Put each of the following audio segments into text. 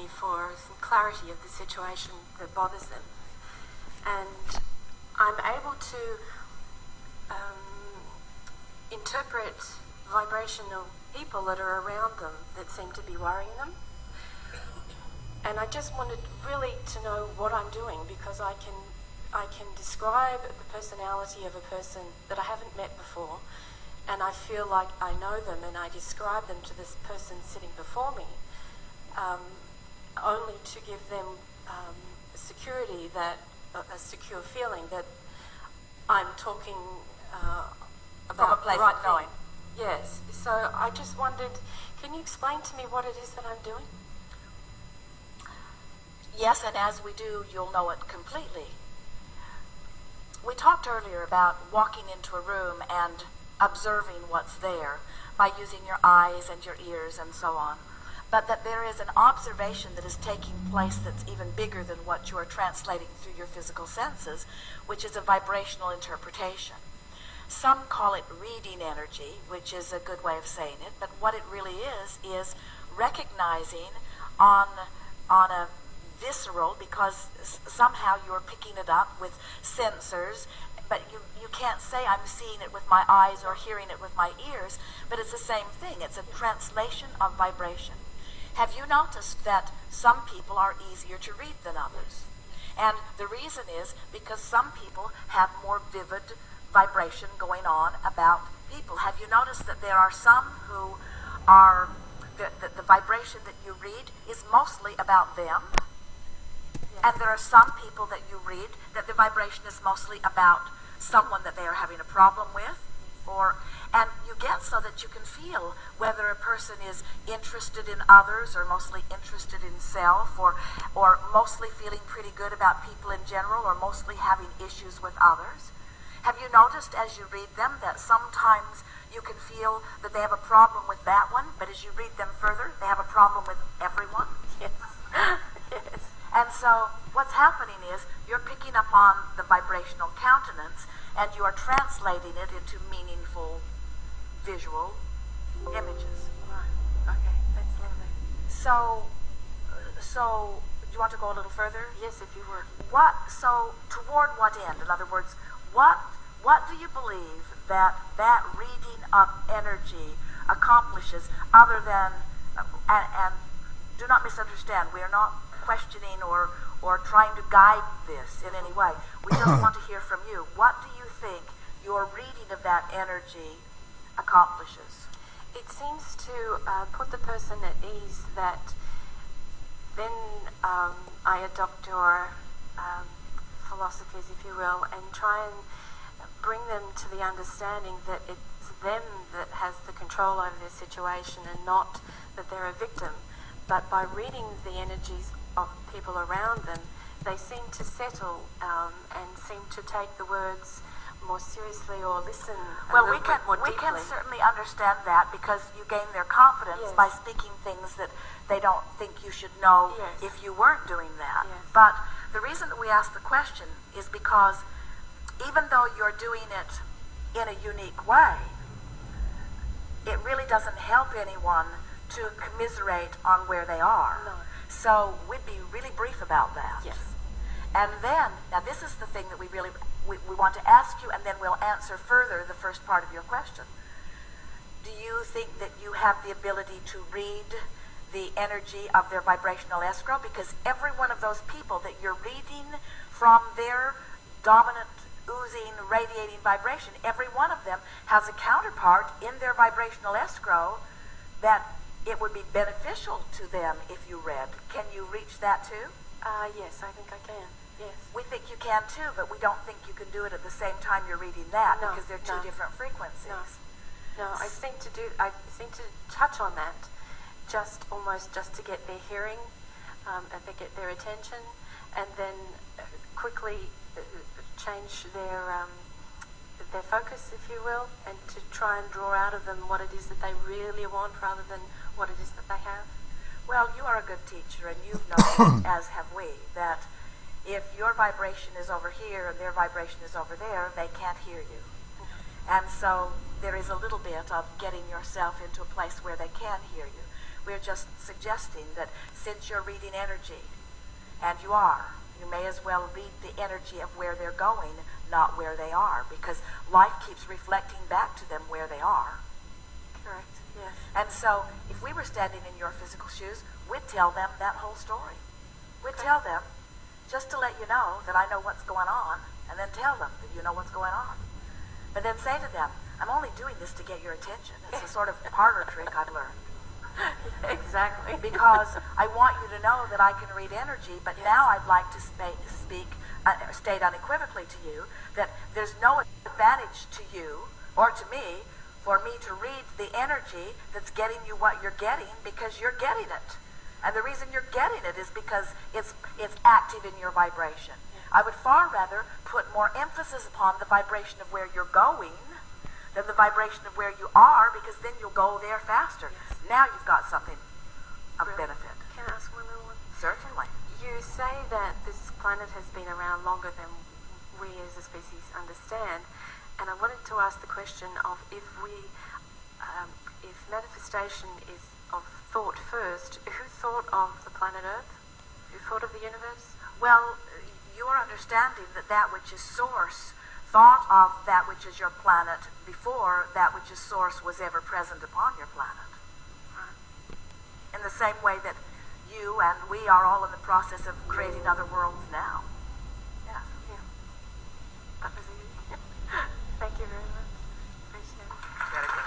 for some clarity of the situation that bothers them. And I'm able to interpret vibrational people that are around them that seem to be worrying them. And I just wanted really to know what I'm doing, because I can describe the personality of a person that I haven't met before, and I feel like I know them, and I describe them to this person sitting before me, only to give them security, that a secure feeling that I'm talking about from a place the right of knowing. thing. Yes. So I just wondered, can you explain to me what it is that I'm doing? Yes, and as we do, you'll know it completely. We talked earlier about walking into a room and observing what's there by using your eyes and your ears and so on. But that there is an observation that is taking place that's even bigger than what you are translating through your physical senses, which is a vibrational interpretation. Some call it reading energy, which is a good way of saying it, but what it really is recognizing on a visceral, because somehow you're picking it up with sensors, but you can't say I'm seeing it with my eyes or hearing it with my ears, but it's the same thing. It's a translation of vibration. Have you noticed that some people are easier to read than others? And the reason is because some people have more vivid vibration going on about people. Have you noticed that there are some who are, the vibration that you read is mostly about them? And there are some people that you read that the vibration is mostly about someone that they are having a problem with, and you get so that you can feel whether a person is interested in others or mostly interested in self, or mostly feeling pretty good about people in general, or mostly having issues with others. Have you noticed as you read them that sometimes you can feel that they have a problem with that one, but as you read them further, they have a problem with everyone? Yes. Yes. And so what's happening is you're picking up on the vibrational countenance, and you are translating it into meaningful visual images. Right. Okay, that's lovely. So do you want to go a little further? Yes, if you would. So toward what end? In other words, what do you believe that reading of energy accomplishes, other than, and do not misunderstand, we are not questioning or trying to guide this in any way. We just want to hear from you. What do you think your reading of that energy accomplishes? It seems to put the person at ease, that then I adopt your philosophies, if you will, and try and bring them to the understanding that it's them that has the control over their situation, and not that they're a victim. But by reading the energies of people around them, they seem to settle and seem to take the words more seriously, or listen well, we can certainly understand that, because you gain their confidence. Yes. By speaking things that they don't think you should know. Yes. If you weren't doing that. Yes. But the reason that we ask the question is because even though you're doing it in a unique way, it really doesn't help anyone to commiserate on where they are. No. So we'd be really brief about that. Yes. And then, now this is the thing that we want to ask you, and then we'll answer further the first part of your question. Do you think that you have the ability to read the energy of their vibrational escrow? Because every one of those people that you're reading from their dominant, oozing, radiating vibration, every one of them has a counterpart in their vibrational escrow that it would be beneficial to them if you read. Can you reach that too? Yes, I think I can. Yes. We think you can too, but we don't think you can do it at the same time you're reading that, No, because they're two different frequencies. No, I seem to touch on that, almost just to get their hearing, get their attention, and then quickly change their focus, if you will, and to try and draw out of them what it is that they really want, rather than what it is that they have. Well, you are a good teacher, and you've noticed, as have we, that if your vibration is over here and their vibration is over there, they can't hear you. And so there is a little bit of getting yourself into a place where they can hear you. We're just suggesting that since you're reading energy, and you are, you may as well read the energy of where they're going, not where they are, because life keeps reflecting back to them where they are. Correct, yes. And so, if we were standing in your physical shoes, we'd tell them that whole story. We'd tell them, just to let you know that I know what's going on, and then tell them that you know what's going on. But then say to them, I'm only doing this to get your attention. It's a sort of parlor trick I've learned. Exactly. Because I want you to know that I can read energy, but now I'd like to state unequivocally to you that there's no advantage to you or to me for me to read the energy that's getting you what you're getting, because you're getting it. And the reason you're getting it is because it's active in your vibration. I would far rather put more emphasis upon the vibration of where you're going than the vibration of where you are, because then you'll go there faster. Yes. Now you've got something of benefit. Can I ask one little one? Certainly. You say that this planet has been around longer than we as a species understand, and I wanted to ask the question of if manifestation is of thought first, who thought of the planet Earth? Who thought of the universe? Well, your understanding that which is source thought of that which is your planet before that which is source was ever present upon your planet. In the same way that you and we are all in the process of creating other worlds now. Yeah. That was easy. Thank you very much. Appreciate it. Very good.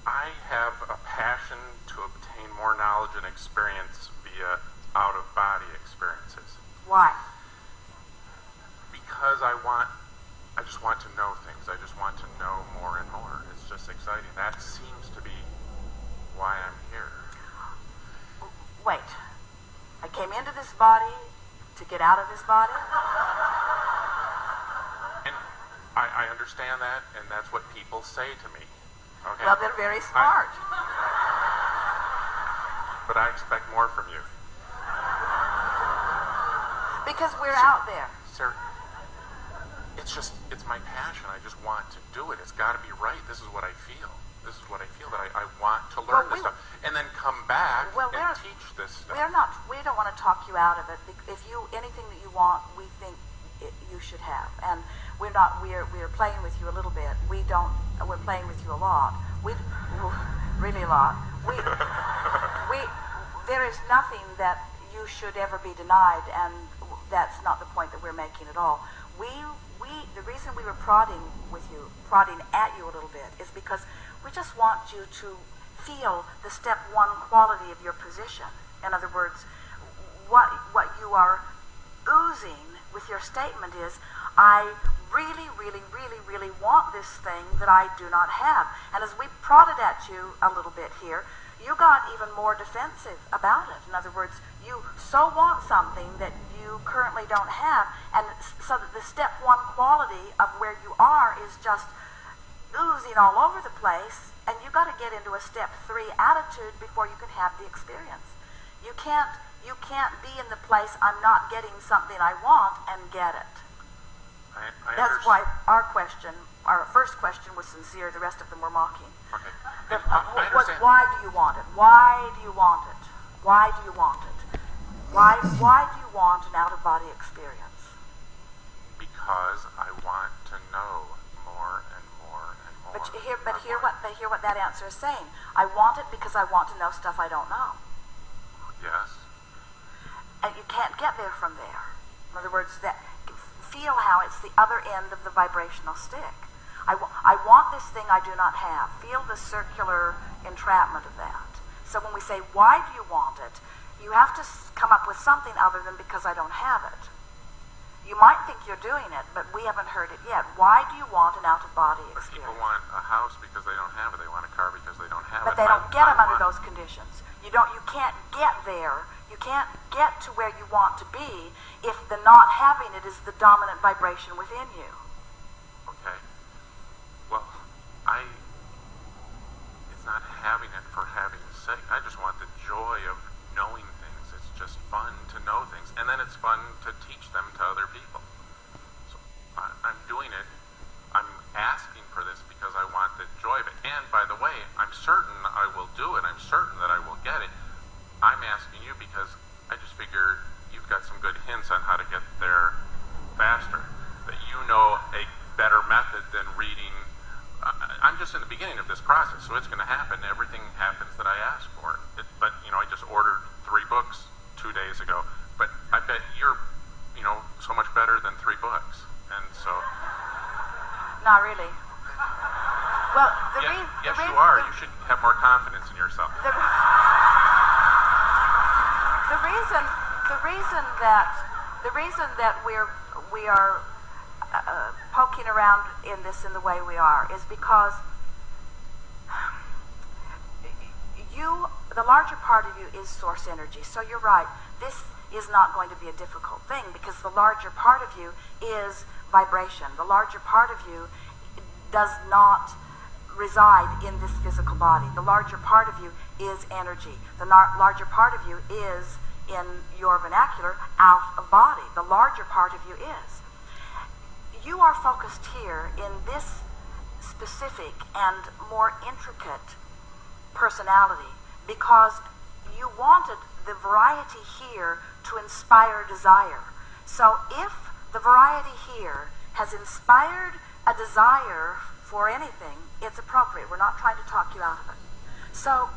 I have a passion to obtain more knowledge and experience via out-of-body experiences. Why? Because I just want to know things. I just want to know more and more. It's just exciting. That seems to be why I'm here. Wait. I came into this body to get out of this body? And I understand that, and that's what people say to me. Okay? Well, they're very smart. But I expect more from you. Because we're out there. Sir, it's my passion. I just want to do it. It's got to be right. This is what I feel. This is what I feel, that I want to learn this stuff. And then come back and teach this stuff. We don't want to talk you out of it. If anything that you want, we think you should have. And we're playing with you a little bit. We're playing with you a lot. Really a lot. There is nothing that you should ever be denied, and that's not the point that we're making at all. The reason we were prodding at you a little bit is because we just want you to feel the step one quality of your position. In other words, what you are oozing with your statement is, I really, really, really, really want this thing that I do not have. And as we prodded at you a little bit here, you got even more defensive about it. In other words, you so want something that you currently don't have, and so that the step one quality of where you are is just oozing all over the place, and you got to get into a step 3 attitude before you can have the experience. You can't be in the place, I'm not getting something I want, and get it. I That's why our question our first question was sincere, the rest of them were mocking. Okay. I understand. Why do you want it? Why do you want it? Why do you want it? Why do you want an out-of-body experience? Because I want to know more and more and more. But hear what that answer is saying. I want it because I want to know stuff I don't know. Yes. And you can't get there from there. In other words, feel how it's the other end of the vibrational stick. I want this thing I do not have. Feel the circular entrapment of that. So when we say, why do you want it? You have to come up with something other than because I don't have it. You might think you're doing it, but we haven't heard it yet. Why do you want an out-of-body experience? People want a house because they don't have it. They want a car because they don't have it. But they don't get them under those conditions. You can't get there. You can't get to where you want to be if the not having it is the dominant vibration within you. Okay. Well, it's not having it for having's sake. I just want the joy of knowing things. It's just fun to know things. And then it's fun to teach them to other people. So I'm doing it. I'm asking for this because I want the joy of it. And by the way, I'm certain I will do it. I'm certain that I will get it. I'm asking you because I just figure you've got some good hints on how to get there faster. That you know a better method than reading. I'm just in the beginning of this process, so it's going to happen. Everything happens that I ask for. But I just ordered 3 books 2 days ago. But I bet you're, so much better than 3 books. And so... Not really. Well, yes, you are. You should have more confidence in yourself. The reason that we are poking around in this in the way we are is because the larger part of you is source energy. So you're right. This is not going to be a difficult thing because the larger part of you is vibration. The larger part of you does not reside in this physical body. The larger part of you is energy. The larger part of you is, in your vernacular, out of body. The larger part of you is. You are focused here in this specific and more intricate personality because you wanted the variety here to inspire desire. So if the variety here has inspired a desire for anything, it's appropriate. We're not trying to talk you out of it. So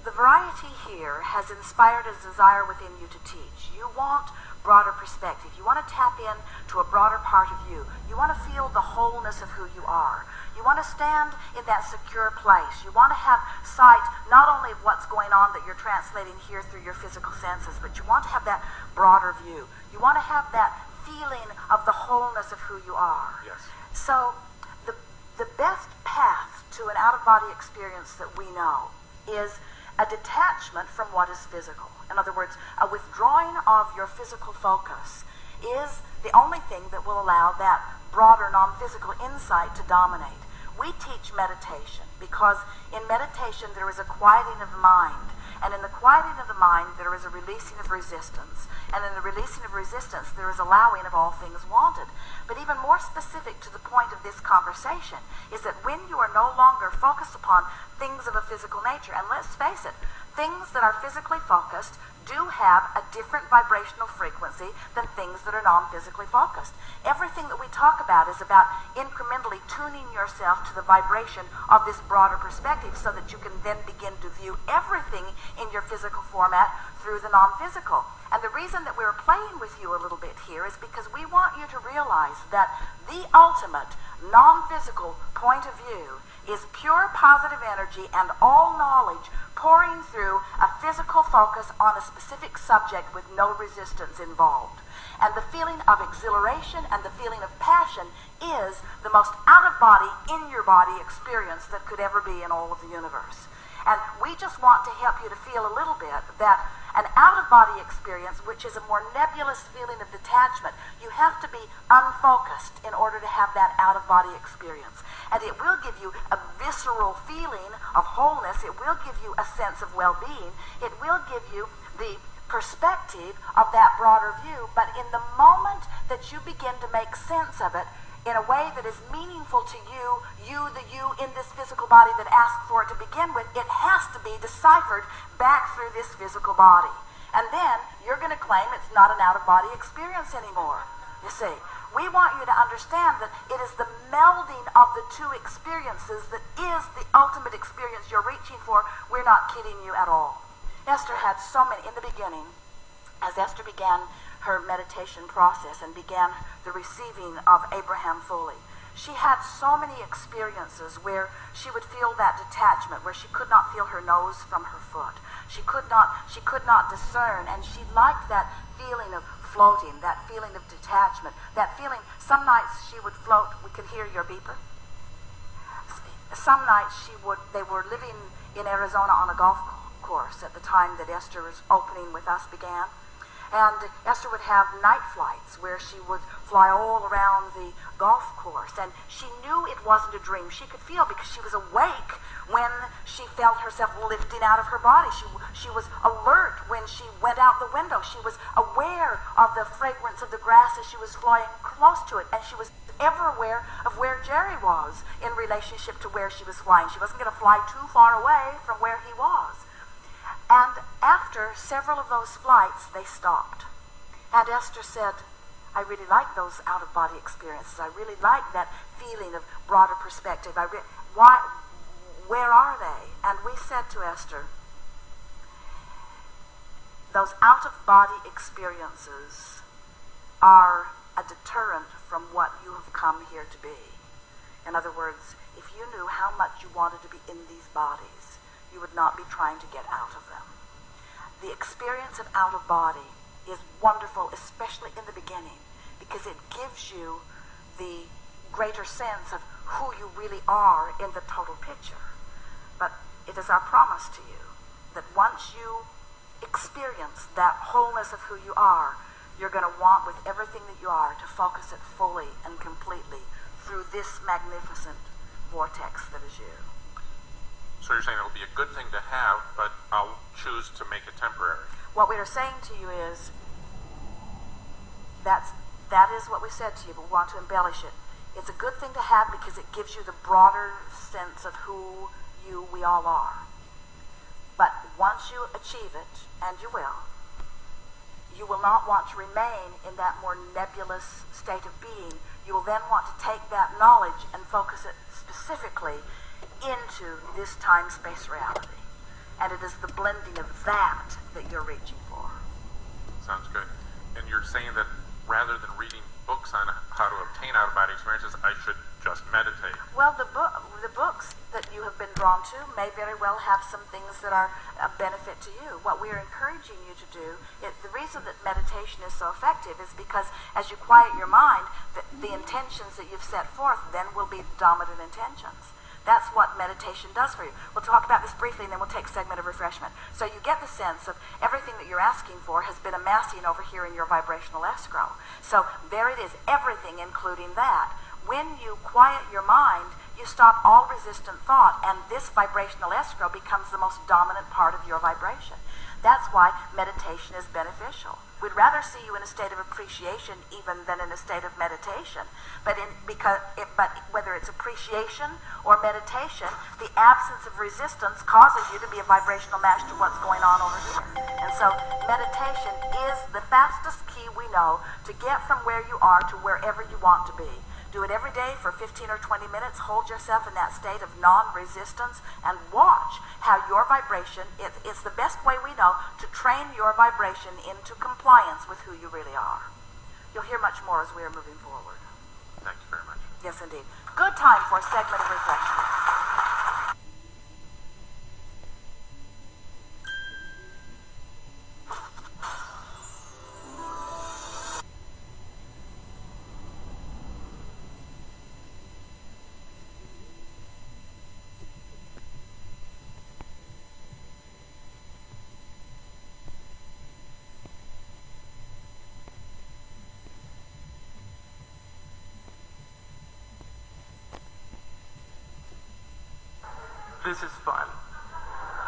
the variety here has inspired a desire within you to teach. You want broader perspective. You want to tap in to a broader part of you. You want to feel the wholeness of who you are. You want to stand in that secure place. You want to have sight not only of what's going on that you're translating here through your physical senses, but you want to have that broader view. You want to have that feeling of the wholeness of who you are. Yes. So the best path to an out-of-body experience that we know is a detachment from what is physical. In other words, a withdrawing of your physical focus is the only thing that will allow that broader non-physical insight to dominate. We teach meditation because in meditation there is a quieting of the mind, and in the quieting of the mind there is a releasing of resistance, and in the releasing of resistance there is allowing of all things wanted. But even more specific to the point of this conversation is that when you are no longer focused upon things of a physical nature, and let's face it, things that are physically focused do have a different vibrational frequency than things that are non-physically focused. Everything that we talk about is about incrementally tuning yourself to the vibration of this broader perspective so that you can then begin to view everything in your physical format through the non-physical. And the reason that we're playing with you a little bit here is because we want you to realize that the ultimate non-physical point of view is pure positive energy and all knowledge pouring through a physical focus on a specific subject with no resistance involved. And the feeling of exhilaration and the feeling of passion is the most out-of-body, in-your-body experience that could ever be in all of the universe. And we just want to help you to feel a little bit that an out-of-body experience, which is a more nebulous feeling of detachment, you have to be unfocused in order to have that out-of-body experience. And it will give you a visceral feeling of wholeness. It will give you a sense of well-being. It will give you the perspective of that broader view. But in the moment that you begin to make sense of it, in a way that is meaningful to you, the you in this physical body that asked for it to begin with, it has to be deciphered back through this physical body. And then you're going to claim it's not an out-of-body experience anymore. You see, we want you to understand that it is the melding of the two experiences that is the ultimate experience you're reaching for. We're not kidding you at all. Esther had so many, in the beginning, as Esther began her meditation process and began the receiving of Abraham fully, she had so many experiences where she would feel that detachment, where she could not feel her nose from her foot. She could not discern, and she liked that feeling of floating, that feeling of detachment, that feeling. Some nights she would float. We could hear your beeper. Some nights they were living in Arizona on a golf course at the time that Esther's opening with us began. And Esther would have night flights where she would fly all around the golf course. And she knew it wasn't a dream. She could feel, because she was awake when she felt herself lifting out of her body. She was alert when she went out the window. She was aware of the fragrance of the grass as she was flying close to it. And she was ever aware of where Jerry was in relationship to where she was flying. She wasn't going to fly too far away from where he was. And after several of those flights, they stopped. And Esther said, I really like those out-of-body experiences. I really like that feeling of broader perspective. Where are they? And we said to Esther, those out-of-body experiences are a deterrent from what you have come here to be. In other words, if you knew how much you wanted to be in these bodies, you would not be trying to get out of them. The experience of out-of-body is wonderful, especially in the beginning, because it gives you the greater sense of who you really are in the total picture. But it is our promise to you that once you experience that wholeness of who you are, you're going to want, with everything that you are, to focus it fully and completely through this magnificent vortex that is you. So you're saying it'll be a good thing to have, but I'll choose to make it temporary. What we are saying to you is that is what we said to you, but we want to embellish it. It's a good thing to have because it gives you the broader sense of who we all are. But once you achieve it, and you will not want to remain in that more nebulous state of being. You will then want to take that knowledge and focus it specifically into this time-space reality. And it is the blending of that you're reaching for. Sounds good. And you're saying that rather than reading books on how to obtain out-of-body experiences, I should just meditate. Well, the books that you have been drawn to may very well have some things that are a benefit to you. What we're encouraging you to do, the reason that meditation is so effective is because as you quiet your mind, the intentions that you've set forth then will be the dominant intentions. That's what meditation does for you. We'll talk about this briefly, and then we'll take a segment of refreshment. So you get the sense of everything that you're asking for has been amassing over here in your vibrational escrow. So there it is, everything including that. When you quiet your mind, you stop all resistant thought, and this vibrational escrow becomes the most dominant part of your vibration. That's why meditation is beneficial. We'd rather see you in a state of appreciation even than in a state of meditation. But whether it's appreciation or meditation, the absence of resistance causes you to be a vibrational match to what's going on over here. And so meditation is the fastest key we know to get from where you are to wherever you want to be. Do it every day for 15 or 20 minutes. Hold yourself in that state of non-resistance and watch how your vibration, it's the best way we know to train your vibration into compliance with who you really are. You'll hear much more as we are moving forward. Thank you very much. Yes, indeed. Good time for a segment of refreshment. This is fun,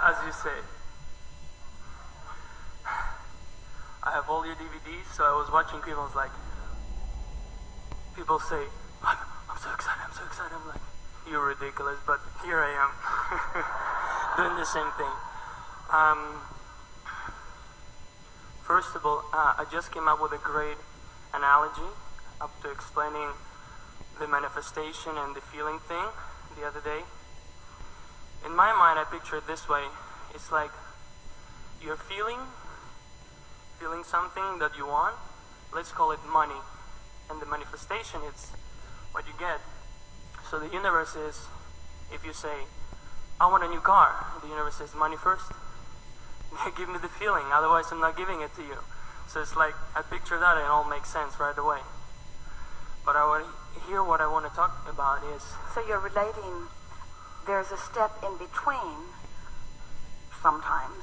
as you say. I have all your DVDs, so I was watching people say, excited. I'm like, you're ridiculous, but here I am doing the same thing. First of all, I just came up with a great analogy up to explaining the manifestation and the feeling thing the other day. In my mind, I picture it this way. It's like you're feeling something that you want. Let's call it money. And the manifestation is what you get. So the universe is, if you say, I want a new car, the universe says, money first. Give me the feeling, otherwise I'm not giving it to you. So it's like, I picture that and it all makes sense right away. But what I want to talk about is... So you're relating, there's a step in between, sometimes,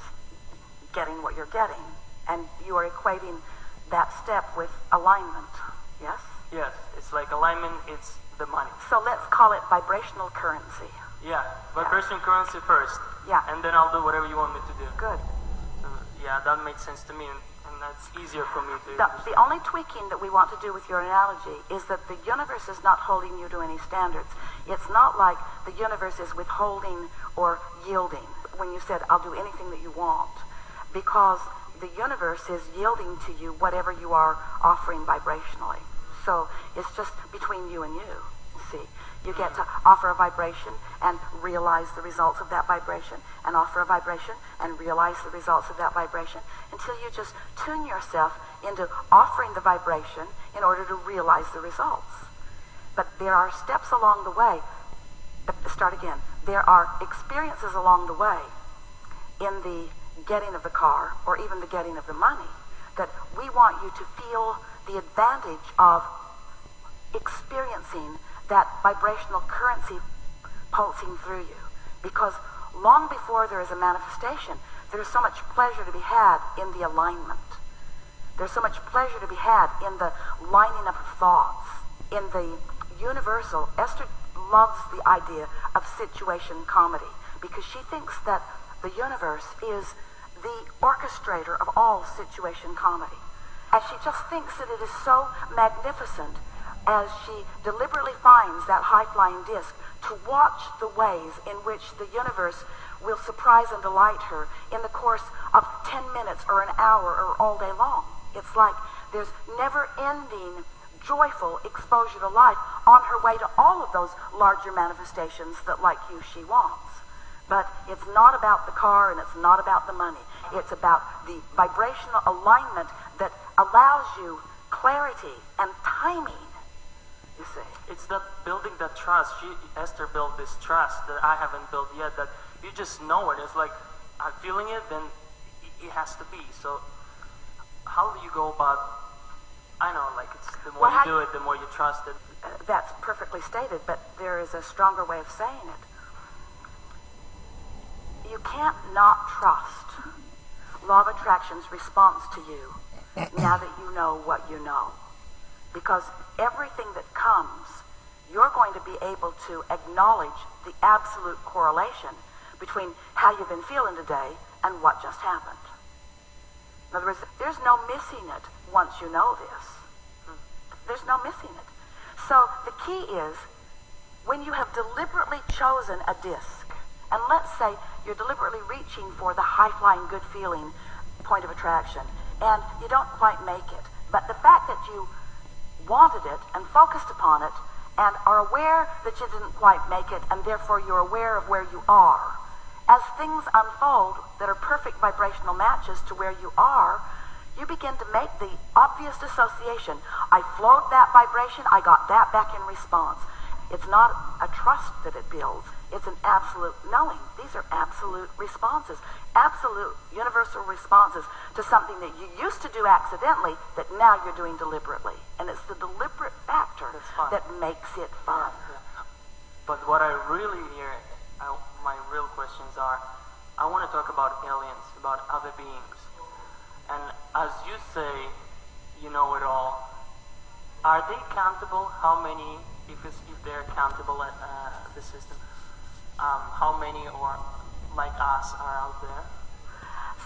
getting what you're getting. And you are equating that step with alignment, yes? Yes, it's like alignment, it's the money. So let's call it vibrational currency. Yeah, vibration currency first. Yeah. And then I'll do whatever you want me to do. Good. Yeah, that makes sense to me, and that's easier for me to... The only tweaking that we want to do with your analogy is that the universe is not holding you to any standards. It's not like the universe is withholding or yielding when you said, I'll do anything that you want, because the universe is yielding to you whatever you are offering vibrationally. So it's just between you and you, see. You get to offer a vibration and realize the results of that vibration, and offer a vibration and realize the results of that vibration, until you just tune yourself into offering the vibration in order to realize the results. But there are steps along the way. Start again. There are experiences along the way in the getting of the car, or even the getting of the money, that we want you to feel the advantage of experiencing that vibrational currency pulsing through you. Because long before there is a manifestation, there's so much pleasure to be had in the alignment. There's so much pleasure to be had in the lining up of thoughts, in the universal. Esther loves the idea of situation comedy, because she thinks that the universe is the orchestrator of all situation comedy. And she just thinks that it is so magnificent as she deliberately finds that high-flying disc to watch the ways in which the universe will surprise and delight her in the course of 10 minutes or an hour or all day long. It's like there's never-ending joyful exposure to life on her way to all of those larger manifestations that, like you, she wants. But it's not about the car and it's not about the money. It's about the vibrational alignment that allows you clarity and timing, you see. It's that building that trust. Esther built this trust that I haven't built yet, that you just know it. It's like, I'm feeling it, then it has to be. So how do you go about, I know, like, it's the more you do it, the more you trust it. That's perfectly stated, but there is a stronger way of saying it. You can't not trust Law of Attraction's response to you now that you know what you know. Because everything that comes, you're going to be able to acknowledge the absolute correlation between how you've been feeling today and what just happened. In other words, there's no missing it once you know this. There's no missing it. So the key is, when you have deliberately chosen a disc, and let's say you're deliberately reaching for the high-flying, good-feeling point of attraction, and you don't quite make it, but the fact that you wanted it and focused upon it and are aware that you didn't quite make it, and therefore you're aware of where you are, as things unfold that are perfect vibrational matches to where you are, you begin to make the obvious association. I flowed that vibration, I got that back in response. It's not a trust that it builds. It's an absolute knowing. These are absolute responses, absolute universal responses to something that you used to do accidentally that now you're doing deliberately. And it's the deliberate factor that makes it fun. Yeah. But what I really hear, my real questions are, I want to talk about aliens, about other beings. And as you say, you know it all, are they countable? How many, if they're countable at the system, how many or like us are out there?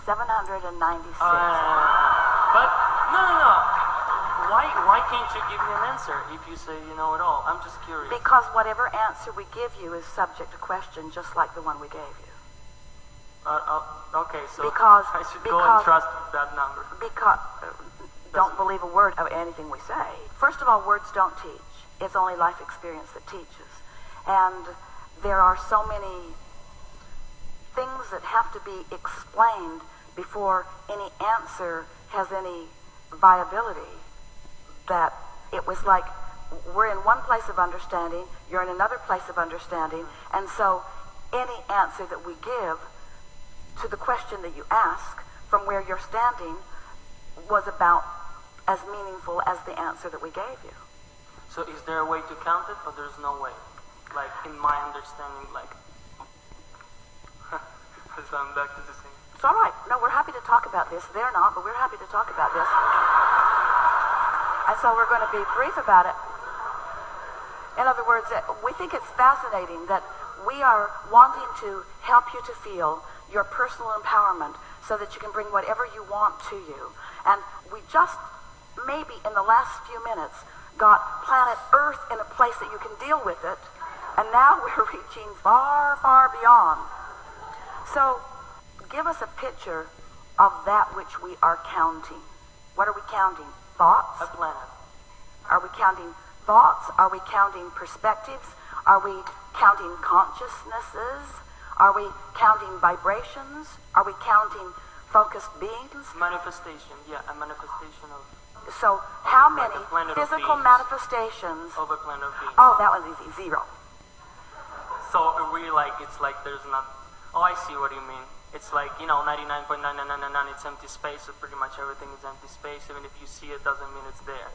796. But no. why can't you give me an answer if you say you know it all? I'm just curious. Because whatever answer we give you is subject to question, just like the one we gave you. Okay, so Because- I should go because- and trust that number. Because don't believe a word of anything we say. First of all, words don't teach. It's only life experience that teaches. And there are so many things that have to be explained before any answer has any viability, that it was like we're in one place of understanding, you're in another place of understanding, and so any answer that we give to the question that you ask from where you're standing was about as meaningful as the answer that we gave you. So is there a way to count it, or there's no way? Like, in my understanding, like... so I'm back to the same. It's all right. No, we're happy to talk about this. They're not, but we're happy to talk about this. And so we're going to be brief about it. In other words, we think it's fascinating that we are wanting to help you to feel your personal empowerment so that you can bring whatever you want to you. And we just, maybe in the last few minutes, got planet Earth in a place that you can deal with it. And now we're reaching far, far beyond. So give us a picture of that which we are counting. What are we counting? Thoughts? A planet. Are we counting thoughts? Are we counting perspectives? Are we counting consciousnesses? Are we counting vibrations? Are we counting focused beings? Manifestation, yeah, a manifestation of... So how Like many a planet of physical beings. manifestations? Of a planet of beings. Oh, that was easy. 0. So are we like, it's like there's not... Oh, I see what you mean. It's like, 99.9999, it's empty space, so pretty much everything is empty space. Even if you see it, doesn't mean it's there.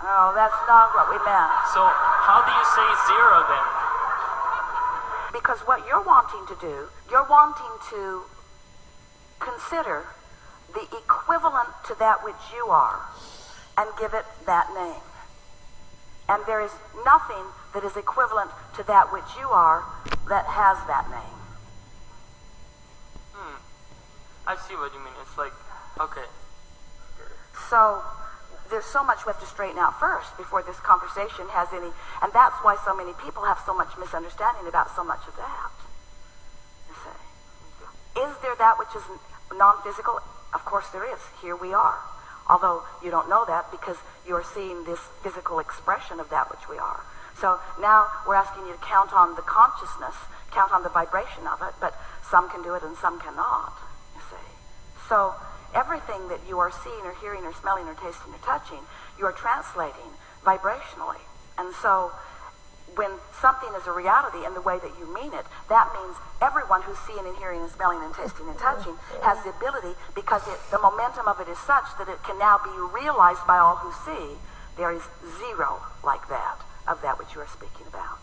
Oh, that's not what we meant. So how do you say 0 then? Because what you're wanting to do, you're wanting to consider the equivalent to that which you are and give it that name. And there is nothing that is equivalent to that which you are that has that name. I see what you mean. It's like, okay. So there's so much we have to straighten out first before this conversation has any, and that's why so many people have so much misunderstanding about so much of that. You see. Is there that which is non-physical? Of course there is. Here we are. Although you don't know that because you're seeing this physical expression of that which we are. So now we're asking you to count on the consciousness, count on the vibration of it, but some can do it and some cannot, you see. So everything that you are seeing or hearing or smelling or tasting or touching, you are translating vibrationally. And so when something is a reality in the way that you mean it, that means everyone who's seeing and hearing and smelling and tasting and touching has the ability, because the momentum of it is such that it can now be realized by all who see. There is 0 like that, of that which you are speaking about.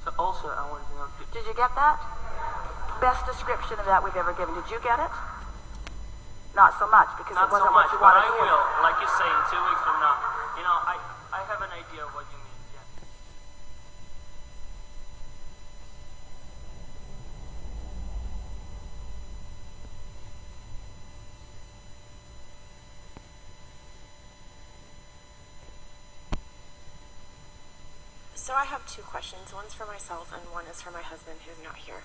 So also, I want to know... Did you get that? Best description of that we've ever given. Did you get it? Not so much, because Not it wasn't so much, what you but wanted I to hear. will. Like you say, in 2 weeks from now. I have an idea of what you mean. Yeah. So I have 2 questions. One's for myself and one is for my husband who's not here.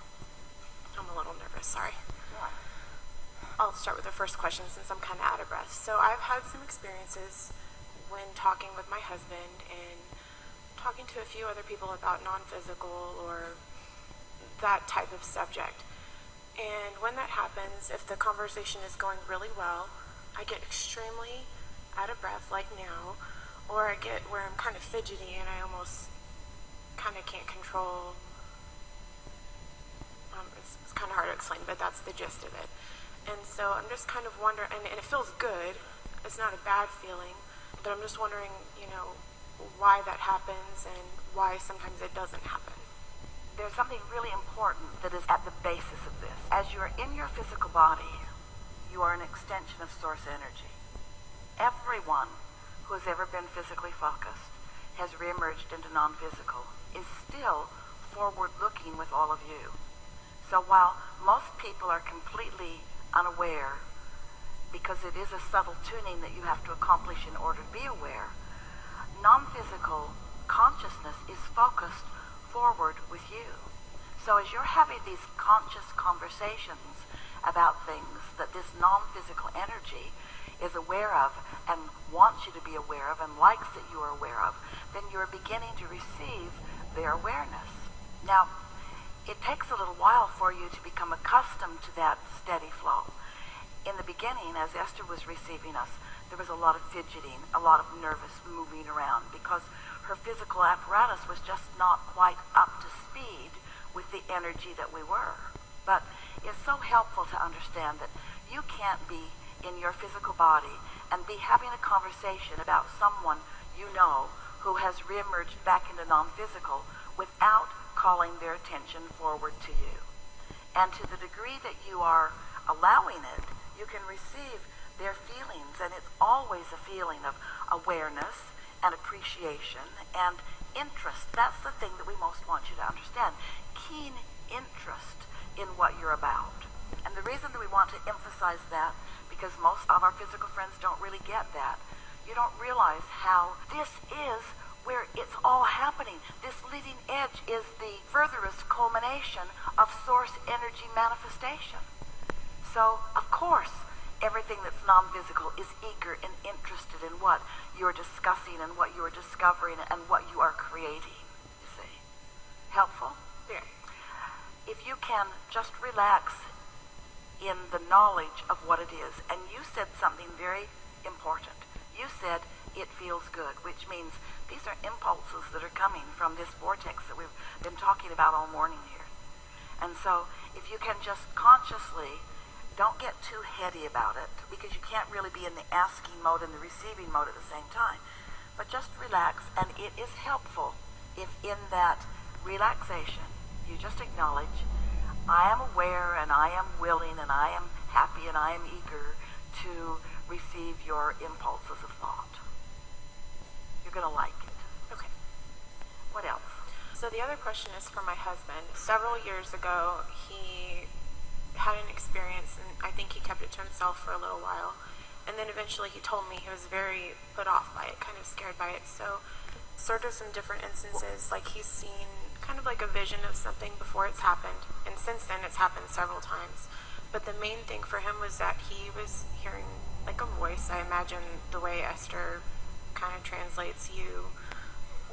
I'm a little nervous, sorry. I'll start with the first question since I'm kind of out of breath. So I've had some experiences when talking with my husband and talking to a few other people about non-physical or that type of subject. And when that happens, if the conversation is going really well, I get extremely out of breath like now, or I get where I'm kind of fidgety and I almost kind of can't control. It's kind of hard to explain, but that's the gist of it. And so I'm just kind of wondering, and it feels good. It's not a bad feeling, but I'm just wondering, why that happens and why sometimes it doesn't happen. There's something really important that is at the basis of this. As you're in your physical body, you are an extension of source energy. Everyone who has ever been physically focused has reemerged into non-physical, is still forward-looking with all of you. So while most people are completely unaware because it is a subtle tuning that you have to accomplish in order to be aware. Non-physical consciousness is focused forward with you. So as you're having these conscious conversations about things that this non-physical energy is aware of and wants you to be aware of and likes that you are aware of, then you're beginning to receive their awareness. Now, it takes a little while for you to become accustomed to that steady flow. In the beginning, as Esther was receiving us, there was a lot of fidgeting, a lot of nervous moving around, because her physical apparatus was just not quite up to speed with the energy that we were. But it's so helpful to understand that you can't be in your physical body and be having a conversation about someone you know who has reemerged back into non-physical without calling their attention forward to you. And to the degree that you are allowing it, you can receive their feelings, and it's always a feeling of awareness and appreciation and interest. That's the thing that we most want you to understand. Keen interest in what you're about. And the reason that we want to emphasize that, because most of our physical friends don't really get that. You don't realize how this is where it's all happening. This leading edge is the furthest culmination of source energy manifestation. So, of course, everything that's non-physical is eager and interested in what you're discussing and what you're discovering and what you are creating, you see. Helpful? Yeah. If you can just relax in the knowledge of what it is. And you said something very important. You said it feels good, which means these are impulses that are coming from this vortex that we've been talking about all morning here. And so if you can just consciously, don't get too heady about it, because you can't really be in the asking mode and the receiving mode at the same time. But just relax, and it is helpful if in that relaxation you just acknowledge, I am aware and I am willing and I am happy and I am eager to receive your impulses of thought. You're going to like it. Okay. What else? So the other question is for my husband. Several years ago, he had an experience, and I think he kept it to himself for a little while. And then eventually he told me he was very put off by it, kind of scared by it. So sort of some different instances, like he's seen kind of like a vision of something before it's happened. And since then it's happened several times. But the main thing for him was that he was hearing like a voice. I imagine the way Esther kind of translates you,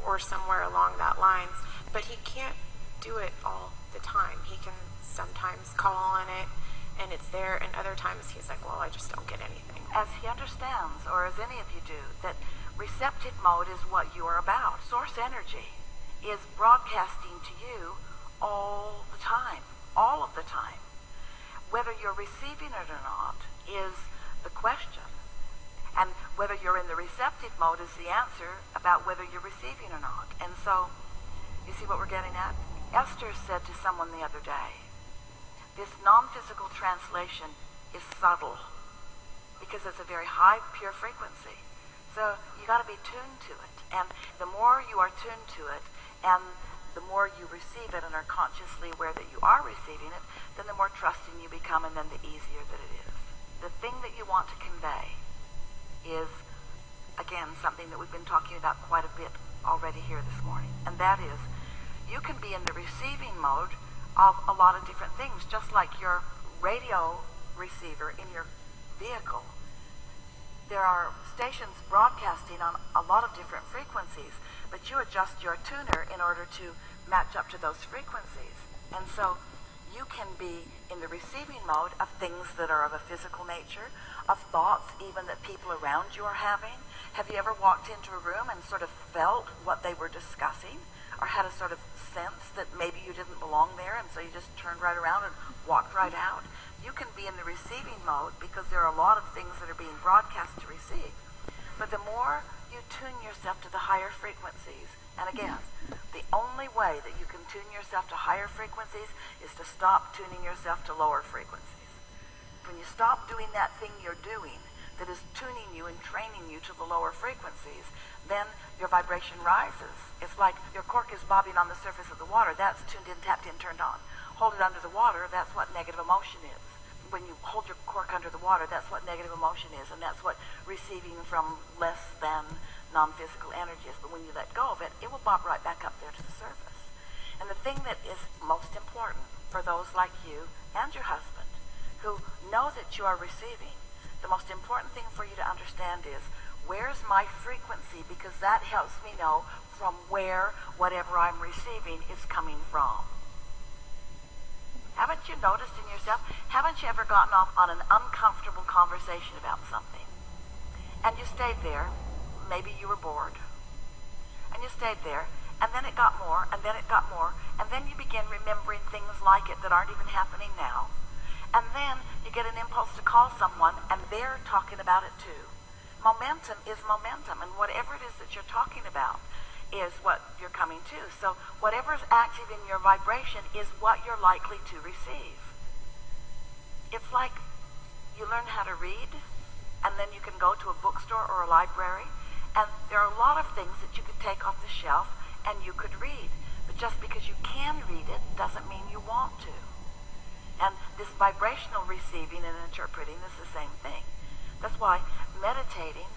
or somewhere along that lines. But he can't do it all the time. He can sometimes call on it and it's there, and other times he's like, well, I just don't get anything. As he understands, or as any of you do, that receptive mode is what you are about. Source energy is broadcasting to you all the time, all of the time. Whether you're receiving it or not is the question. And whether you're in the receptive mode is the answer about whether you're receiving or not. And so, you see what we're getting at? Esther said to someone the other day, this non-physical translation is subtle because it's a very high, pure frequency. So you got to be tuned to it. And the more you are tuned to it, and the more you receive it and are consciously aware that you are receiving it, then the more trusting you become, and then the easier that it is. The thing that you want to convey is, again, something that we've been talking about quite a bit already here this morning. And that is, you can be in the receiving mode of a lot of different things, just like your radio receiver in your vehicle. There are stations broadcasting on a lot of different frequencies, but you adjust your tuner in order to match up to those frequencies. And so you can be in the receiving mode of things that are of a physical nature, of thoughts even that people around you are having. Have you ever walked into a room and sort of felt what they were discussing, or had a sort of sense that maybe you didn't belong there, and so you just turned right around and walked right out? You can be in the receiving mode because there are a lot of things that are being broadcast to receive. But the more you tune yourself to the higher frequencies, and again, the only way that you can tune yourself to higher frequencies is to stop tuning yourself to lower frequencies. When you stop doing that thing you're doing that is tuning you and training you to the lower frequencies, then your vibration rises. It's like your cork is bobbing on the surface of the water. That's tuned in, tapped in, turned on. Hold it under the water, that's what negative emotion is. when you hold your cork under the water, that's what negative emotion is, and that's what receiving from less than non-physical energy is. But when you let go of it, it will bob right back up there to the surface. And the thing that is most important for those like you and your husband who know that you are receiving, the most important thing for you to understand is, where's my frequency? Because that helps me know from where whatever I'm receiving is coming from. Haven't you noticed in yourself, haven't you ever gotten off on an uncomfortable conversation about something? And you stayed there, maybe you were bored, and you stayed there, and then it got more, and then it got more, and then you begin remembering things like it that aren't even happening now. And then you get an impulse to call someone, and they're talking about it too. Momentum is momentum, and whatever it is that you're talking about is what you're coming to. So whatever's active in your vibration is what you're likely to receive. It's like you learn how to read, and then you can go to a bookstore or a library, and there are a lot of things that you could take off the shelf and you could read. But just because you can read it doesn't mean you want to. And this vibrational receiving and interpreting is the same thing. That's why meditating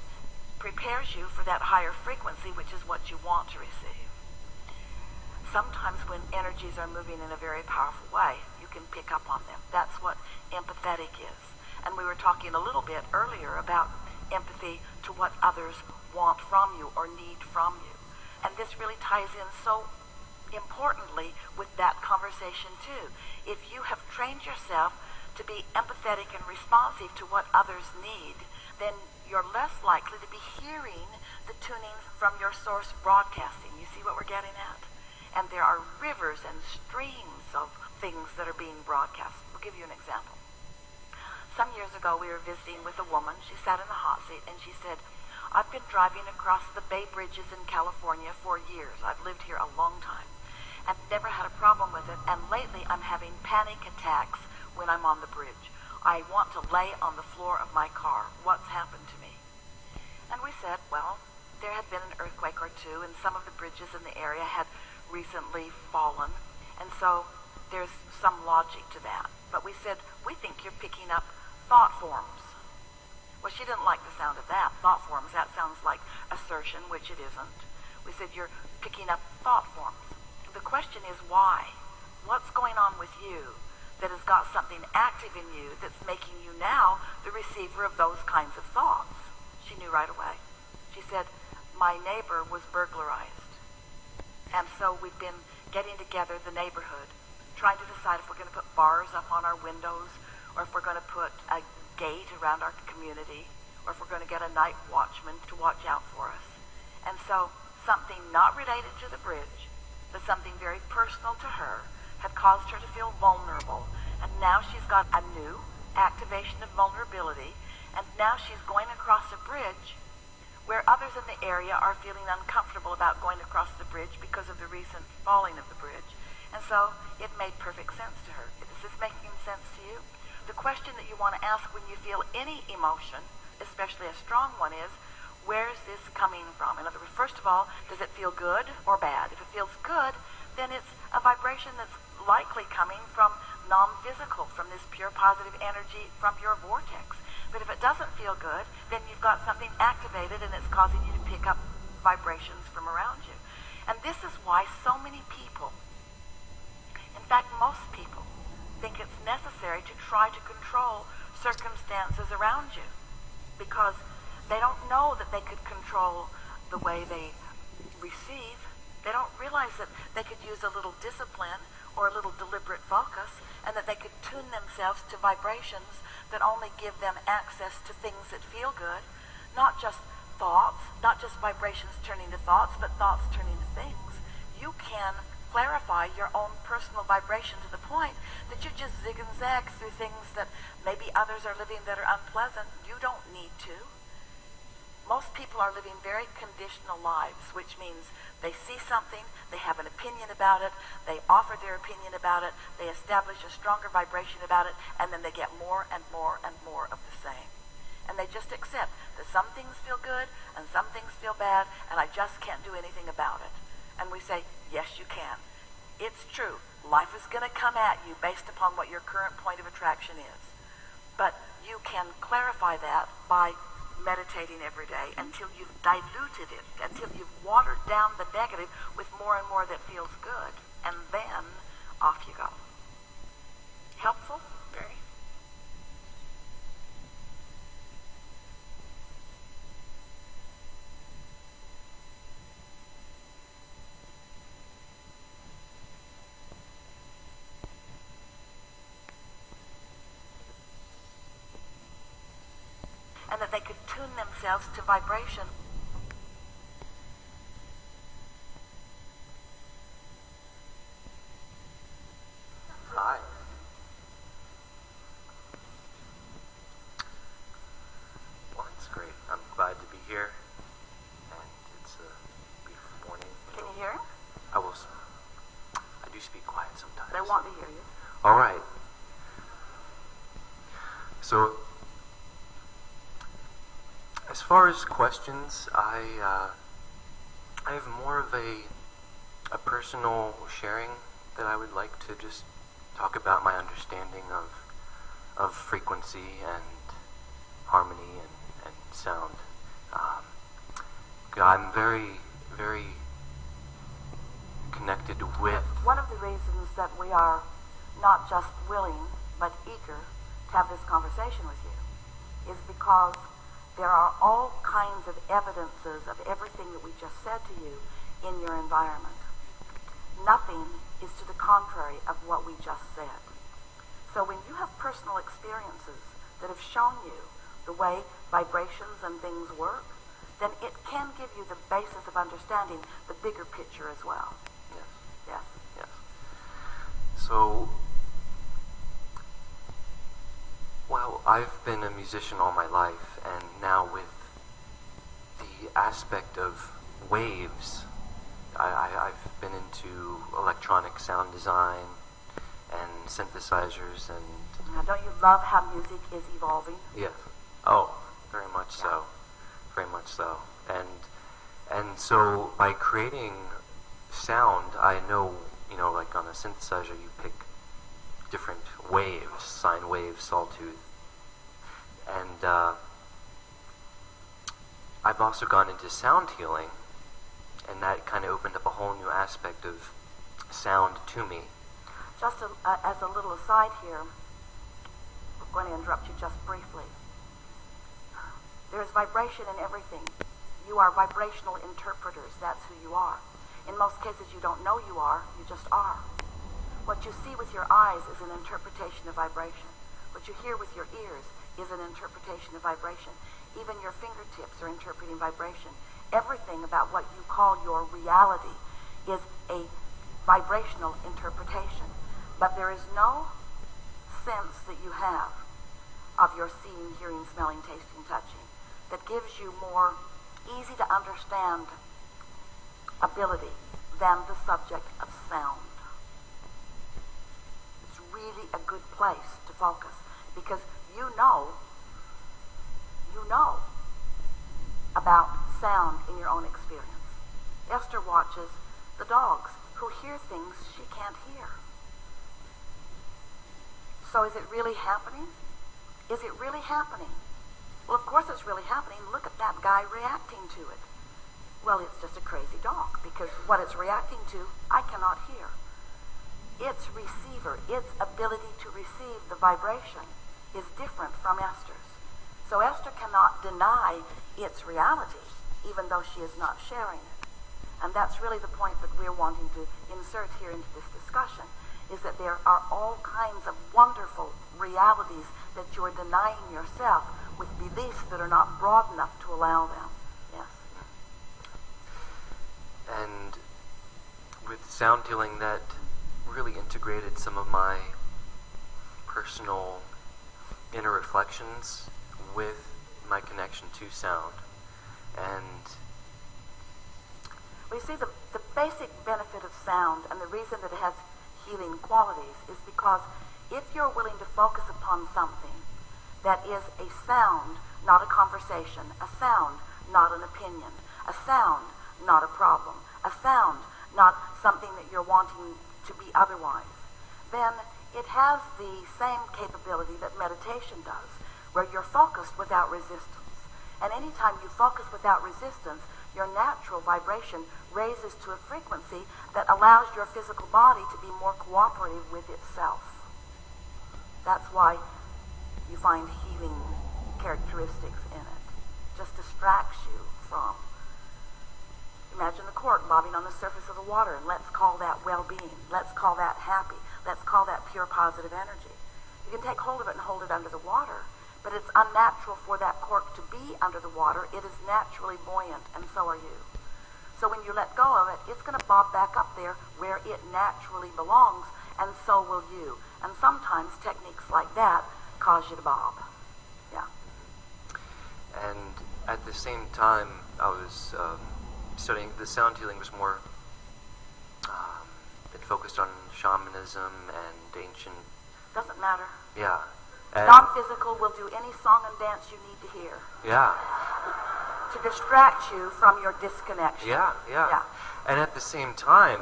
prepares you for that higher frequency, which is what you want to receive. Sometimes when energies are moving in a very powerful way, you can pick up on them. That's what empathetic is. And we were talking a little bit earlier about empathy to what others want from you or need from you. And this really ties in so importantly with that conversation too. If you have trained yourself to be empathetic and responsive to what others need, then you're less likely to be hearing the tuning from your source broadcasting. You see what we're getting at? And there are rivers and streams of things that are being broadcast. I'll give you an example. Some years ago, we were visiting with a woman. She sat in the hot seat, and she said, I've been driving across the Bay Bridges in California for years. I've lived here a long time. I've never had a problem with it, and lately I'm having panic attacks when I'm on the bridge. I want to lay on the floor of my car. What's happened to me? And we said, well, there had been an earthquake or two, and some of the bridges in the area had recently fallen, and so there's some logic to that. But we said, we think you're picking up thought forms. Well, she didn't like the sound of that. Thought forms, that sounds like assertion, which it isn't. We said, you're picking up thought forms. The question is why? What's going on with you that has got something active in you that's making you now the receiver of those kinds of thoughts? She knew right away. She said, my neighbor was burglarized. And so we've been getting together, the neighborhood, trying to decide if we're going to put bars up on our windows, or if we're going to put a gate around our community, or if we're going to get a night watchman to watch out for us. And so something not related to the bridge, but something very personal to her, had caused her to feel vulnerable. And now she's got a new activation of vulnerability, and now she's going across a bridge where others in the area are feeling uncomfortable about going across the bridge because of the recent falling of the bridge. And so it made perfect sense to her. Is this making sense to you? The question that you want to ask when you feel any emotion, especially a strong one, is, where is this coming from? In other words, first of all, does it feel good or bad? If it feels good, then it's a vibration that's likely coming from non-physical, from this pure positive energy from your vortex. But if it doesn't feel good, then you've got something activated and it's causing you to pick up vibrations from around you. And this is why so many people, in fact most people, think it's necessary to try to control circumstances around you, because they don't know that they could control the way they receive. They don't realize that they could use a little discipline or a little deliberate focus, and that they could tune themselves to vibrations that only give them access to things that feel good, not just thoughts, not just vibrations turning to thoughts, but thoughts turning to things. You can clarify your own personal vibration to the point that you just zig and zag through things that maybe others are living that are unpleasant. You don't need to. Most people are living very conditional lives, which means they see something, they have an opinion about it, they offer their opinion about it, they establish a stronger vibration about it, and then they get more and more and more of the same. And they just accept that some things feel good and some things feel bad, and I just can't do anything about it. And we say, yes, you can. It's true. Life is going to come at you based upon what your current point of attraction is. But you can clarify that by meditating every day until you've diluted it, until you've watered down the negative with more and more that feels good. And then off you go. Helpful? Very. And that they could tune themselves to vibration. Hi. Well, it's great. I'm glad to be here. And it's a beautiful morning. Can you hear? I do speak quiet sometimes. They want to hear you. All right. So, as far as questions, I have more of a personal sharing that I would like to just talk about my understanding of frequency and harmony and sound. I'm very, very connected with... One of the reasons that we are not just willing, but eager to have this conversation with you is because there are all kinds of evidences of everything that we just said to you in your environment. Nothing is to the contrary of what we just said. So when you have personal experiences that have shown you the way vibrations and things work, then it can give you the basis of understanding the bigger picture as well. Yes. Yes. Yes. So, well, I've been a musician all my life, and now with the aspect of waves, I've been into electronic sound design and synthesizers and... Now, don't you love how music is evolving? Yes. Oh, very much so. Very much so. And so by creating sound, I know, like on a synthesizer, you pick different waves, sine wave, sawtooth. And I've also gone into sound healing, and that kind of opened up a whole new aspect of sound to me. Just as a little aside here, I'm going to interrupt you just briefly. There's vibration in everything. You are vibrational interpreters. That's who you are. In most cases, you don't know you are. You just are. What you see with your eyes is an interpretation of vibration. What you hear with your ears is an interpretation of vibration. Even your fingertips are interpreting vibration. Everything about what you call your reality is a vibrational interpretation. But there is no sense that you have of your seeing, hearing, smelling, tasting, touching that gives you more easy to understand ability than the subject of sound. It's really a good place to focus because you know about sound in your own experience. Esther watches the dogs who hear things she can't hear. So is it really happening? Is it really happening? Well, of course it's really happening. Look at that guy reacting to it. Well, it's just a crazy dog because what it's reacting to, I cannot hear. Its receiver, its ability to receive the vibration is different from Esther's. So Esther cannot deny its reality, even though she is not sharing it. And that's really the point that we're wanting to insert here into this discussion, is that there are all kinds of wonderful realities that you're denying yourself with beliefs that are not broad enough to allow them. Yes. And with sound healing, that really integrated some of my personal inner reflections with my connection to sound. And we see the basic benefit of sound and the reason that it has healing qualities is because if you're willing to focus upon something that is a sound, not a conversation, a sound, not an opinion, a sound, not a problem, a sound, not something that you're wanting to be otherwise, then it has the same capability that meditation does, where you're focused without resistance. And anytime you focus without resistance, your natural vibration raises to a frequency that allows your physical body to be more cooperative with itself. That's why you find healing characteristics in it. Just distracts you from. Imagine the cork bobbing on the surface of the water, and let's call that well-being. Let's call that happy. Let's call that pure positive energy. You can take hold of it and hold it under the water, but it's unnatural for that cork to be under the water. It is naturally buoyant, and so are you. So when you let go of it, it's going to bob back up there where it naturally belongs, and so will you. And sometimes techniques like that cause you to bob. Yeah. And at the same time, I was studying, the sound healing was more, it focused on shamanism and ancient. Doesn't matter. Yeah. And Non-physical will do any song and dance you need to hear yeah. to distract you from your disconnection. Yeah. And at the same time,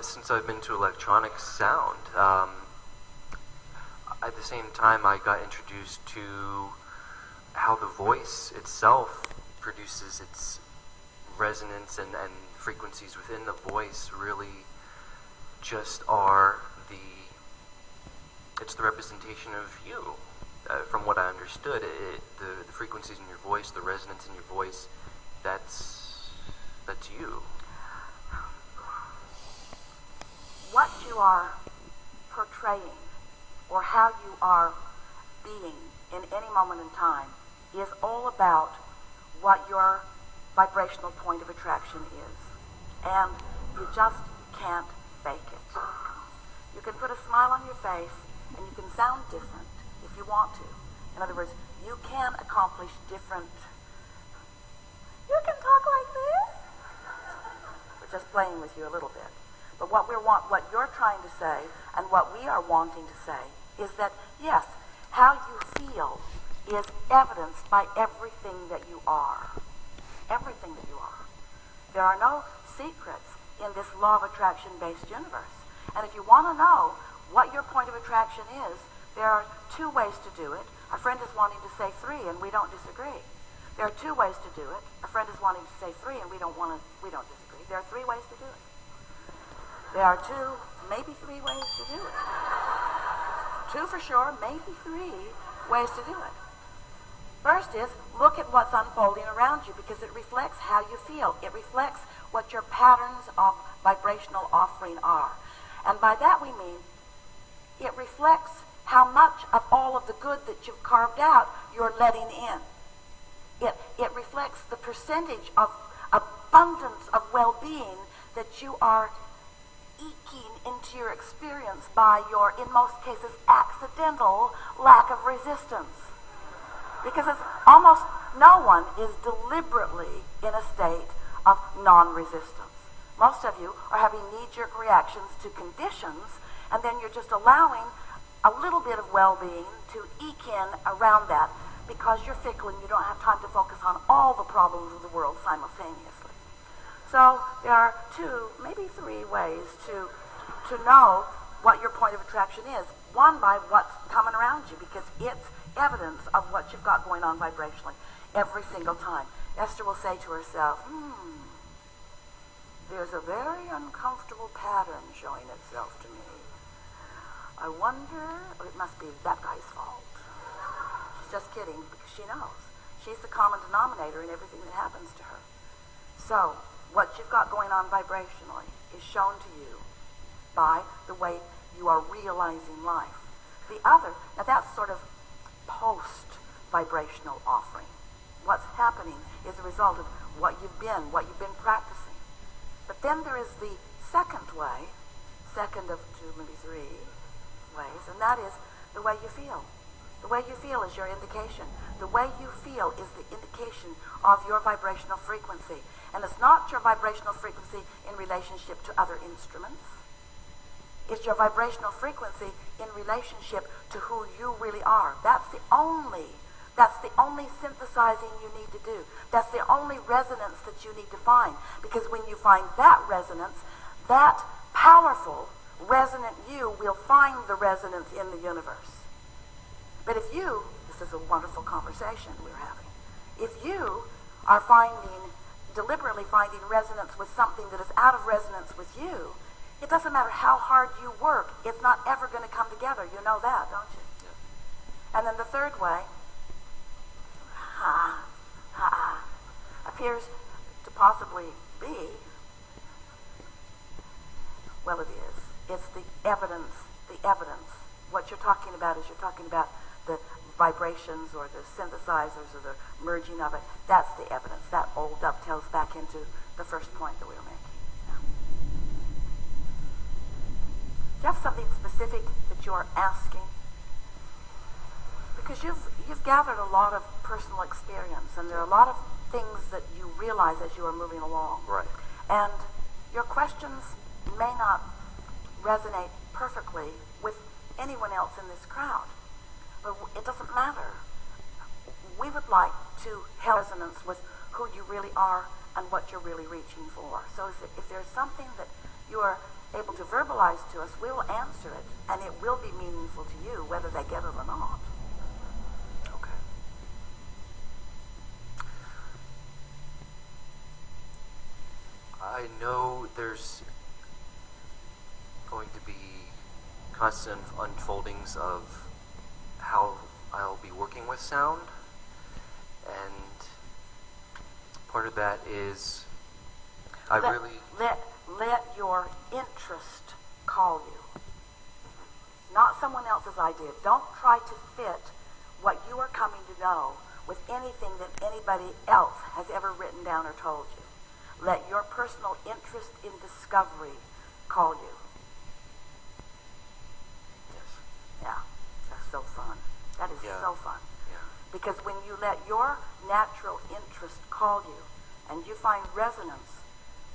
since I've been to electronic sound, at the same time I got introduced to how the voice itself produces its resonance, and frequencies within the voice really just are it's the representation of you. From what I understood, the frequencies in your voice, the resonance in your voice, that's you. What you are portraying, or how you are being in any moment in time, is all about what your vibrational point of attraction is. And you just can't fake it. You can put a smile on your face, and you can sound different if you want to. In other words, you can accomplish different. You can talk like this. We're just playing with you a little bit. But what you're trying to say, and what we are wanting to say, is that yes, how you feel is evidenced by everything that you are. Everything that you are. There are no secrets in this law of attraction-based universe. And if you want to know what your point of attraction is, there are two ways to do it. A friend is wanting to say 3, and we don't disagree. There are two ways to do it. A friend is wanting to say 3, and we don't disagree. There are 3 ways to do it. There are 2, maybe 3 ways to do it. 2 for sure, maybe 3 ways to do it. First is, look at what's unfolding around you, because it reflects how you feel. It reflects what your patterns of vibrational offering are. And by that we mean, it reflects how much of all of the good that you've carved out you're letting in. It reflects the percentage of abundance of well-being that you are eking into your experience by your, in most cases, accidental lack of resistance. Because it's almost no one is deliberately in a state of non-resistance. Most of you are having knee-jerk reactions to conditions, and then you're just allowing a little bit of well-being to eke in around that because you're fickle and you don't have time to focus on all the problems of the world simultaneously. So there are 2, maybe 3 ways to know what your point of attraction is. One, by what's coming around you, because it's evidence of what you've got going on vibrationally every single time. Esther will say to herself, there's a very uncomfortable pattern showing itself to me. I wonder, it must be that guy's fault. She's just kidding, because she knows. She's the common denominator in everything that happens to her. So, what you've got going on vibrationally is shown to you by the way you are realizing life. The other, now that's sort of post-vibrational offering. What's happening is a result of what you've been practicing. But then there is the second way, second of 2, maybe 3 ways, and that is the way you feel. The way you feel is your indication. The way you feel is the indication of your vibrational frequency. And it's not your vibrational frequency in relationship to other instruments. It's your vibrational frequency in relationship to who you really are. That's the only synthesizing you need to do. That's the only resonance that you need to find. Because when you find that resonance, that powerful resonant you will find the resonance in the universe. But if you, this is a wonderful conversation we're having, if you are deliberately finding resonance with something that is out of resonance with you, it doesn't matter how hard you work, it's not ever going to come together. You know that, don't you? Yeah. And then the third way, appears to possibly be, well, it is. It's the evidence. What you're talking about is you're talking about the vibrations or the synthesizers or the merging of it. That's the evidence. That all dovetails back into the first point that we were making. Yeah. Do you have something specific that you are asking? Because you've gathered a lot of personal experience, and there are a lot of things that you realize as you are moving along. Right. And your questions may not resonate perfectly with anyone else in this crowd, but it doesn't matter. We would like to have resonance with who you really are and what you're really reaching for. So if there's something that you are able to verbalize to us, we will answer it, and it will be meaningful to you, whether they get it or not. Okay. I know there's going to be constant unfoldings of how I'll be working with sound, and part of that is let your interest call you, not someone else's idea. Don't try to fit what you are coming to know with anything that anybody else has ever written down or told you. Let your personal interest in discovery call you. Yes. Yeah, that's so fun. That is so fun. Yeah. Because when you let your natural interest call you and you find resonance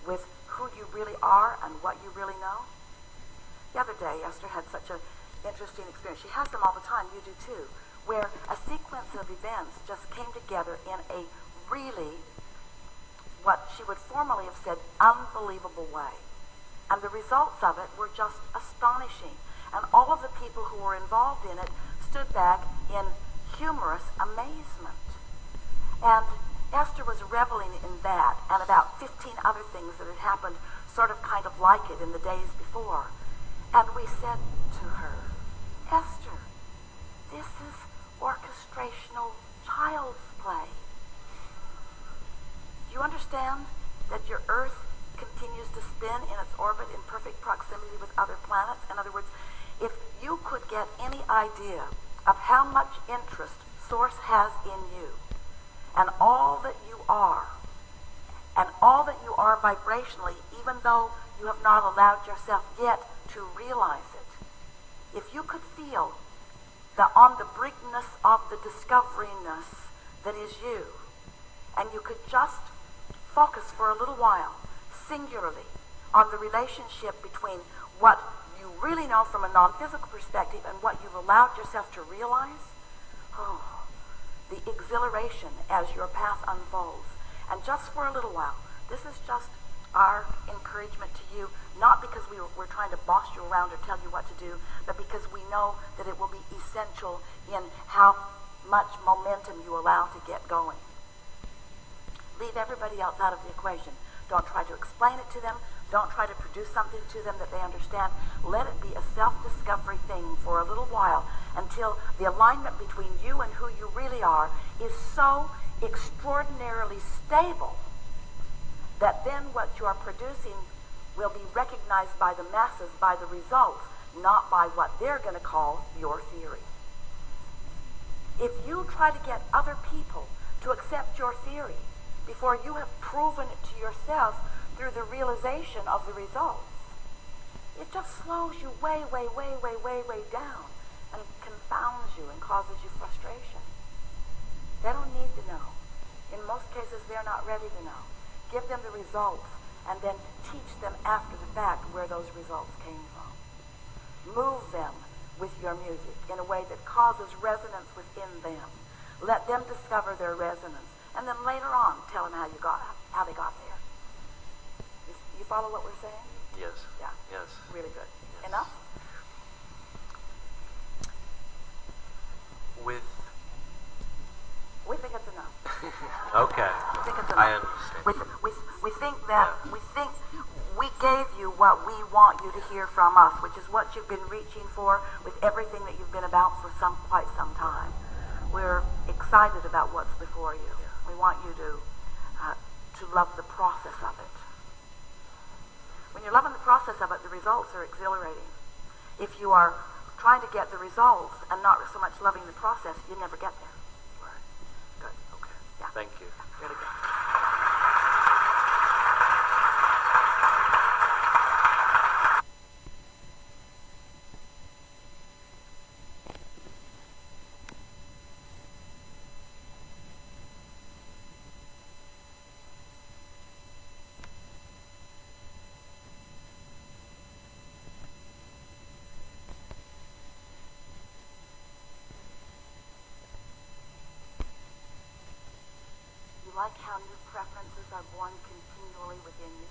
with who you really are and what you really know. The other day, Esther had such an interesting experience. She has them all the time, you do too, where a sequence of events just came together in a really, what she would formerly have said, unbelievable way. And the results of it were just astonishing. And all of the people who were involved in it stood back in humorous amazement. And Esther was reveling in that and about 15 other things that had happened sort of kind of like it in the days before. And we said to her, Esther, this is orchestrational child's play. Do you understand that your Earth continues to spin in its orbit in perfect proximity with other planets? In other words, if you could get any idea of how much interest Source has in you, and all that you are vibrationally, even though you have not allowed yourself yet to realize it, if you could feel on the brinkness of the discoveringness that is you, and you could just focus for a little while, singularly, on the relationship between what you really know from a non-physical perspective and what you've allowed yourself to realize, the exhilaration as your path unfolds. And just for a little while, this is just our encouragement to you, not because we're trying to boss you around or tell you what to do, but because we know that it will be essential in how much momentum you allow to get going. Leave everybody else out of the equation. Don't try to explain it to them. Don't try to produce something to them that they understand. Let it be a self-discovery thing for a little while until the alignment between you and who you really are is so extraordinarily stable that then what you are producing will be recognized by the masses, by the results, not by what they're going to call your theory. If you try to get other people to accept your theory before you have proven it to yourself through the realization of the results, it just slows you way down and confounds you and causes you frustration. They don't need to know. In most cases, they're not ready to know. Give them the results and then teach them after the fact where those results came from. Move them with your music in a way that causes resonance within them. Let them discover their resonance, and then later on tell them how they got there. You follow what we're saying? Yes. Yeah. Yes. Really good. Yeah. enough? We think it's enough. Okay. We think it's I enough. understand. We think that we gave you what we want you to hear from us, which is what you've been reaching for with everything that you've been about for quite some time. We're excited about what's before you. We want you to love the process of it. When you're loving the process of it, the results are exhilarating. If you are trying to get the results and not so much loving the process, you never get there. Good. Okay. Yeah. Thank you. Really good. You like how new preferences are born continually within you.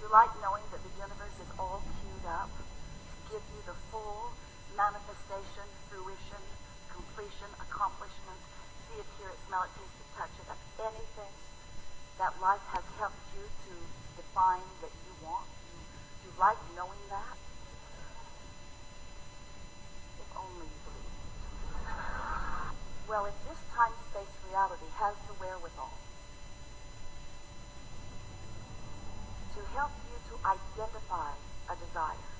You like knowing that the universe is all queued up to give you the full manifestation, fruition, completion, accomplishment. See it, hear it, smell it, taste it, touch it, of anything that life has helped you to define that you want. You like knowing that? If only you believed. Well, if this time-space reality has the wherewithal to help you to identify a desire,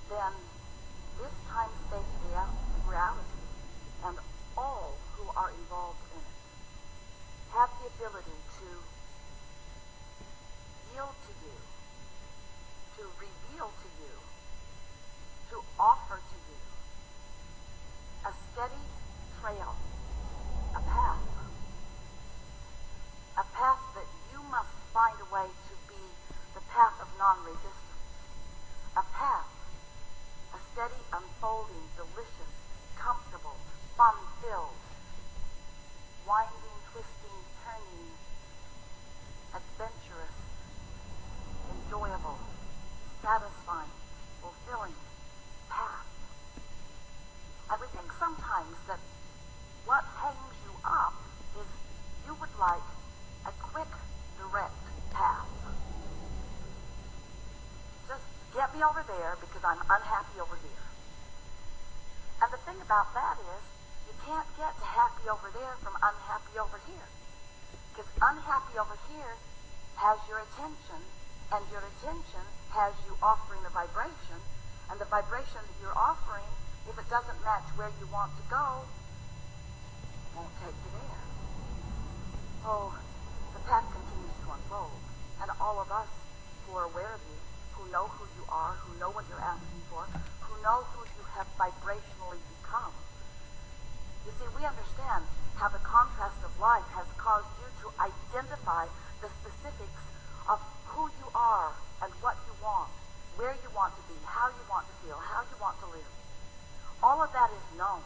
then this time-space reality and all who are involved in it have the ability to yield to you, to reveal to you, to offer to you a steady trail, a path that you must find a way to be the path of non-resistance, a path, a steady, unfolding, delicious, comfortable, fun-filled, winding, twisting, turning, adventurous, enjoyable, satisfying, fulfilling path. And we think sometimes that what hangs you up is you would like a quick, direct path. Just get me over there because I'm unhappy over here. And the thing about that is you can't get to happy over there from unhappy over here. Because unhappy over here has your attention, and your attention has you offering a vibration, and the vibration that you're offering, if it doesn't match where you want to go, won't take you there. Oh, the path continues to unfold, and all of us who are aware of you, who know who you are, who know what you're asking for, who know who you have vibrationally become. You see, we understand how the contrast of life has caused you to identify the specifics of who you are and what you want, where you want to be, how you want to feel, how you want to live. All of that is known.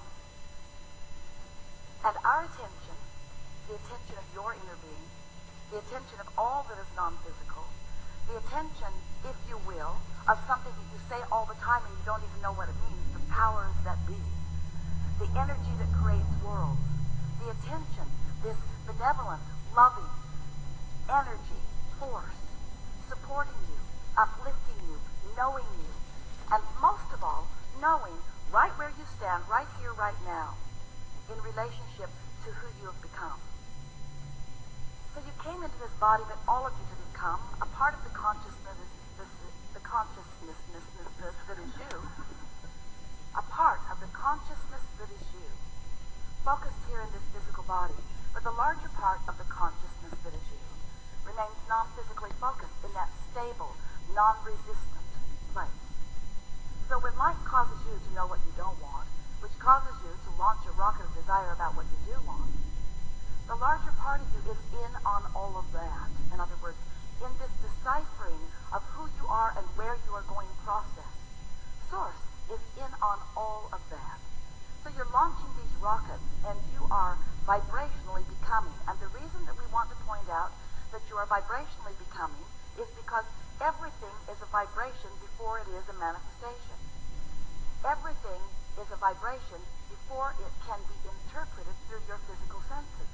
And our attention, the attention of your inner being, the attention of all that is non-physical, the attention, if you will, of something that you say all the time and you don't even know what it means, the powers that be, the energy that creates worlds, the attention, this benevolent, loving energy, force, supporting you, uplifting you, knowing you, and most of all, knowing right where you stand, right here, right now, in relationship to who you have become. So you came into this body that all of you to become a part of the consciousness, the consciousness that is you, a part of the consciousness that is you, focused here in this physical body, but the larger part of the consciousness that is you remains non-physically focused in that stable, non-resistant place. So when life causes you to know what you don't want, which causes you to launch a rocket of desire about what you do want, the larger part of you is in on all of that. In other words, in this deciphering of who you are and where you are going process, Source is in on all of that. So you're launching these rockets and you are vibrationally becoming. And the reason that we want to point out that you are vibrationally becoming is because everything is a vibration before it is a manifestation. Everything is a vibration before it can be interpreted through your physical senses.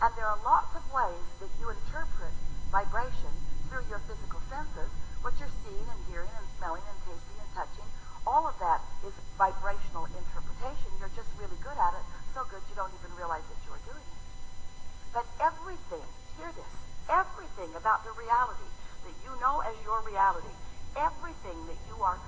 And there are lots of ways that you interpret vibration through your physical senses, what you're seeing and hearing and smelling and tasting and touching. All of that is vibrational interpretation. You're just really good at it, so good you don't even realize that you're doing it. But everything, hear this, everything about the reality that you know as your reality, everything that you are